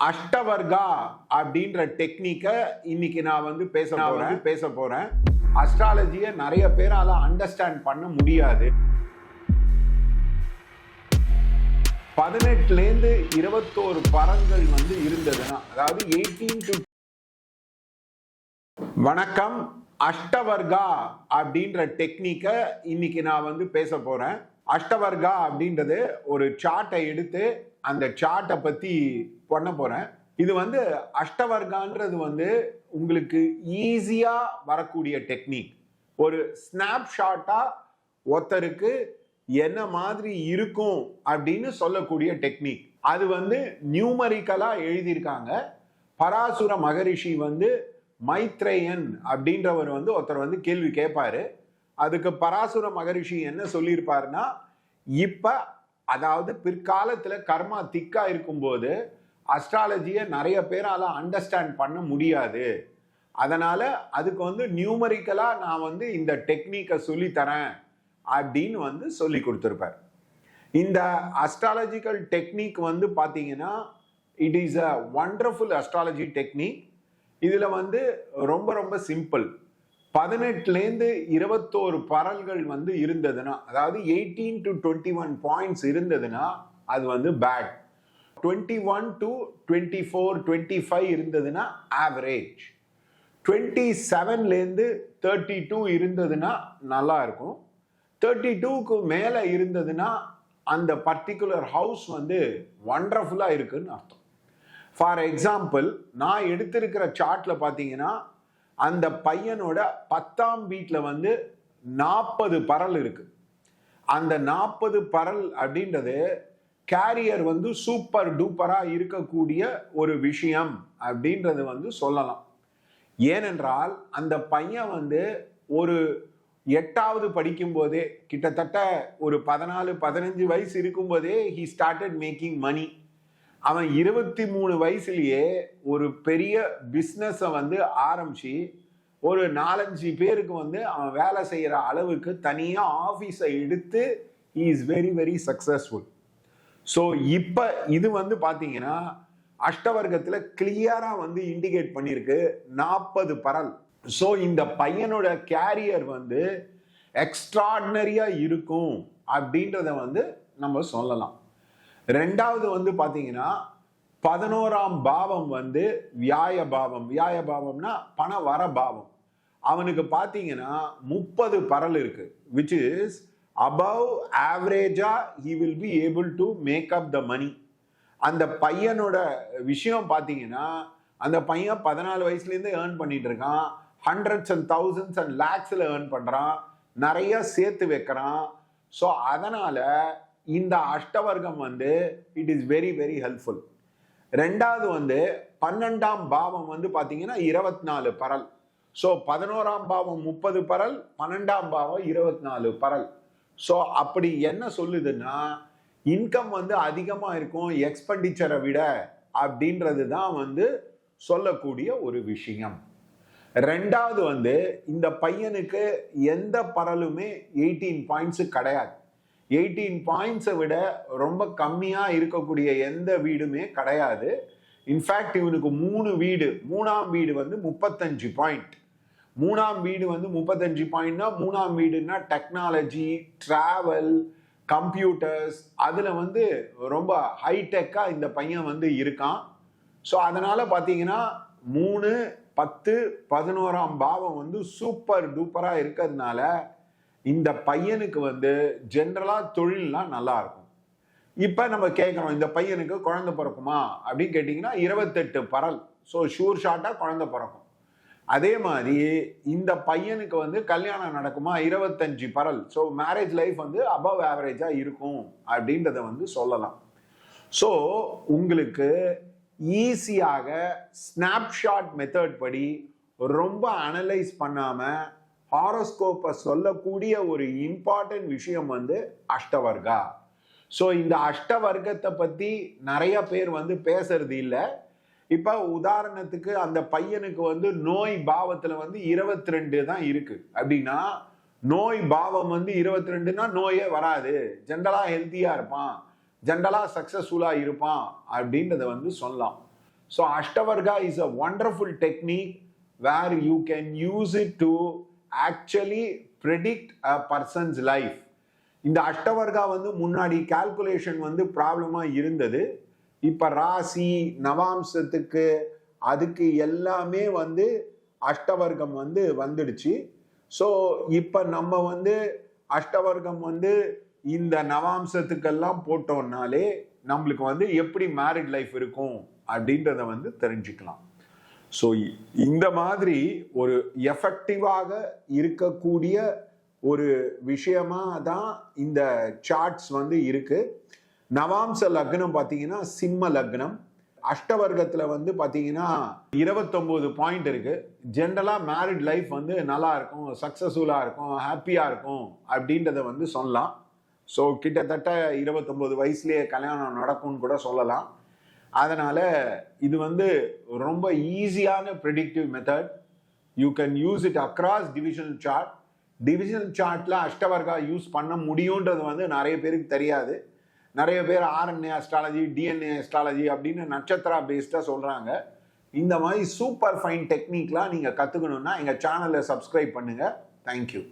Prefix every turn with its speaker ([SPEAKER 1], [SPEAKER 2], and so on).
[SPEAKER 1] அஷ்டவர்கா அப்படின்ற டெக்னிக்கை இன்னைக்கு நான் வந்து பேச போறேன். அஸ்ட்ராலஜியை நிறைய பேரால அண்டர்ஸ்டாண்ட் பண்ண முடியாது. 18லேருந்து 21 பரங்கள் வந்து இருந்ததுன்னா, அதாவது 18 to வணக்கம். அஷ்டவர்கா அப்படின்ற டெக்னிக்கை இன்னைக்கு நான் வந்து பேச போறேன். அஷ்டவர்கா அப்படின்றது ஒரு சார்ட்டை எடுத்து அந்த சார்ட்டை பத்தி பண்ண போறேன். இது வந்து அஷ்டவர்கான்றது வந்து உங்களுக்கு ஈஸியா வரக்கூடிய டெக்னிக். ஒரு ஸ்னாப்ஷாட்டா ஒருத்தருக்கு என்ன மாதிரி இருக்கும் அப்படின்னு சொல்லக்கூடிய டெக்னிக். அது வந்து நியூமரிக்கலா எழுதியிருக்காங்க. பராசுர மகரிஷி வந்து மைத்ரேயன் அப்படின்றவர் வந்து ஒருத்தர் வந்து கேள்வி கேட்பாரு. அதுக்கு பராசுர மகரிஷி என்ன சொல்லியிருப்பாருன்னா, இப்ப அதாவது பிற்காலத்துல கர்மா திக்கா இருக்கும்போது அஸ்ட்ராலஜியை நிறைய பேரால அண்டர்ஸ்டாண்ட் பண்ண முடியாது. அதனால அதுக்கு வந்து நியூமரிக்கலா நான் வந்து இந்த டெக்னிக்கை சொல்லி தரேன் அப்படின்னு வந்து சொல்லி கொடுத்துருப்பார். இந்த அஸ்ட்ராலஜிக்கல் டெக்னிக் வந்து பாத்தீங்கன்னா, it is a wonderful astrology technique. இதுல வந்து ரொம்ப ரொம்ப சிம்பிள். 18லேருந்து 21 பரல்கள் வந்து இருந்ததுன்னா, அதாவது 18 to 21 பாயிண்ட்ஸ் இருந்ததுன்னா அது வந்து பேட். 21 to 24, 25 இருந்ததுன்னா ஆவரேஜ். 27லேருந்து 32 இருந்ததுன்னா நல்லா இருக்கும். 32க்கு மேல இருந்ததுன்னா அந்த பர்டிகுலர் ஹவுஸ் வந்து வண்டர்ஃபுல்லா இருக்குன்னு அர்த்தம். ஃபார் எக்ஸாம்பிள், நான் எடுத்திருக்கிற சார்ட்ல பாத்தீங்கன்னா, அந்த பையனோட 10ஆம் வீட்டுல வந்து 40 பரல் இருக்கு. அந்த 40 பரல் அப்படின்றது கேரியர் வந்து சூப்பர் டூப்பரா இருக்கக்கூடிய ஒரு விஷயம் அப்படின்றது வந்து சொல்லலாம். ஏனென்றால் அந்த பையன் வந்து ஒரு 8வது படிக்கும் போதே, கிட்டத்தட்ட ஒரு 14-15 வயசு இருக்கும் போதே he started making money. அவன் 23 வயசுலயே ஒரு பெரிய பிஸ்னஸ வந்து ஆரம்பிச்சு ஒரு 4-5 பேருக்கு வந்து அவன் வேலை செய்யற அளவுக்கு தனியா ஆபீஸை எடுத்து he is very very successful. So இப்ப இது வந்து பாத்தீங்கன்னா அஷ்டவர்க்கத்துல கிளியரா வந்து இண்டிகேட் பண்ணிருக்கு 40 பரல். ஸோ இந்த பையனோட கேரியர் வந்து எக்ஸ்ட்ராடினரியா இருக்கும் அப்படின்றத வந்து நம்ம சொல்லலாம். ரெண்டாவது வந்து பாத்தீங்கன்னா 11ஆம் பாவம் வந்து வியாய பாவம். வியாய பாவம்னா பண வர பாவம். அவனுக்கு பாத்தீங்கன்னா 30 பரல் இருக்கு, which is above average-ஆ he will be able to make up the money. அந்த பையனோட விஷயம் பாத்தீங்கன்னா, அந்த பையன் 14 வயசுல இருந்து ஏர்ன் பண்ணிட்டு இருக்கான். hundreds and thousands and lakhsல ஏர்ன் பண்றான், நிறைய சேர்த்து வைக்கிறான். ஸோ அதனால இந்த அஷ்டவர்க்கம் வந்து it is very very helpful. ரெண்டாவது வந்து 12ஆம் பாவம் வந்து பாத்தீங்கன்னா 24 பரல். ஸோ 11ஆம் பாவம் 30 பரல், 12ஆம் பாவம் 24 பரல். ஸோ அப்படி என்ன சொல்லுதுன்னா, இன்கம் வந்து அதிகமா இருக்கும் எக்ஸ்பெண்டிச்சரை விட அப்படின்றது தான் வந்து சொல்லக்கூடிய ஒரு விஷயம். ரெண்டாவது வந்து இந்த பையனுக்கு எந்த பரலுமே 18 பாயிண்ட்ஸ் கிடையாது. 18 பாயிண்ட்ஸை விட ரொம்ப கம்மியா இருக்கக்கூடிய எந்த வீடுமே கிடையாது. இன்ஃபேக்ட் இவனுக்கு 3 வீடு, 3ஆம் வீடு வந்து 35 பாயிண்ட். 3ஆம் வீடு வந்து 35 பாயிண்ட்னா, 3ஆம் வீடுனா டெக்னாலஜி, டிராவல், கம்ப்யூட்டர்ஸ், அதுல வந்து ரொம்ப ஹைடெக்கா இந்த பையன் வந்து இருக்கான். ஸோ அதனால பாத்தீங்கன்னா 3, 10, 11ஆம் பாவம் வந்து சூப்பர் டூப்பரா இருக்கிறதுனால இந்த பையனுக்கு வந்து ஜென்ரலா தொழில்லாம் நல்லா இருக்கும். இப்ப நம்ம கேட்கிறோம், இந்த பையனுக்கு குழந்தை பிறக்குமா அப்படின்னு கேட்டீங்கன்னா 28 பரல். ஸோ ஷூர் ஷாட்டா குழந்தை பிறக்கும். அதே மாதிரி இந்த பையனுக்கு வந்து கல்யாணம் நடக்குமா 25 பரல். ஸோ மேரேஜ் லைஃப் வந்து அபவ் ஆவரேஜா இருக்கும் அப்படின்றத வந்து சொல்லலாம். ஸோ உங்களுக்கு ஈஸியாக ஸ்னாப்ஷாட் மெத்தட் படி ரொம்ப அனலைஸ் பண்ணாம ஹாரோஸ்கோப்பை சொல்லக்கூடிய ஒரு இம்பார்ட்டன்ட் விஷயம் வந்து அஷ்டவர்கா. ஸோ இந்த அஷ்டவர்க்கத்தை பத்தி நிறைய பேர் வந்து பேசுறது இல்லை. இப்ப உதாரணத்துக்கு அந்த பையனுக்கு வந்து நோய் பாவத்துல வந்து 22 தான் இருக்கு அப்படின்னா, நோய் பாவம் வந்து 22னா நோயே வராது, ஜென்ரலா ஹெல்த்தியா இருப்பான், ஜென்ரலா சக்சஸ்ஃபுல்லா இருப்பான் அப்படின்றத வந்து சொல்லலாம். So Ashtavarga is a wonderful technique where you can use it to actually predict a person's life. இந்த அஷ்டவர்கா வந்து முன்னாடி கால்குலேஷன் வந்து ப்ராப்ளமா இருந்தது. இப்ப ராசி நவாம்சத்துக்கு அதுக்கு எல்லாமே வந்து அஷ்டவர்க்கம் வந்து வந்துடுச்சு. ஸோ இப்ப நம்ம வந்து அஷ்டவர்க்கம் வந்து இந்த நவாம்சத்துக்கெல்லாம் போட்டோம்னாலே நம்மளுக்கு வந்து எப்படி மேரிட் லைஃப் இருக்கும் அப்படின்றத வந்து தெரிஞ்சுக்கலாம். ஸோ இந்த மாதிரி ஒரு எஃபெக்டிவாக இருக்கக்கூடிய ஒரு விஷயமா தான் இந்த சார்ட்ஸ் வந்து இருக்கு. நவாம்ச லக்னம் பார்த்தீங்கன்னா சிம்ம லக்னம். அஷ்டவர்க்கத்துல வந்து பார்த்தீங்கன்னா 29 பாயிண்ட் இருக்கு. ஜென்ரலா மேரிட் லைஃப் வந்து நல்லா இருக்கும், சக்சஸ்ஃபுல்லா இருக்கும், ஹாப்பியா இருக்கும் அப்படின்றத வந்து சொல்லலாம். ஸோ கிட்டத்தட்ட 29 வயசுலயே கல்யாணம் நடக்கும்னு கூட சொல்லலாம். அதனால இது வந்து ரொம்ப ஈஸியான predictive method. You can use it across divisional chart. Divisional சார்ட்ல அஷ்டவர்கா யூஸ் பண்ண முடியுன்றது வந்து நிறைய பேருக்கு தெரியாது. நிறைய பேர் ஆர்என்ஏ அஸ்ட்ராலஜி, டிஎன்ஏ அஸ்ட்ராலஜி அப்படின்னு நட்சத்திரா பேஸ்டா சொல்றாங்க. இந்த மாதிரி சூப்பர் ஃபைன் டெக்னிக்லாம் நீங்க கத்துக்கணும்னா எங்க சேனலை சப்ஸ்கிரைப் பண்ணுங்க. தேங்க்யூ.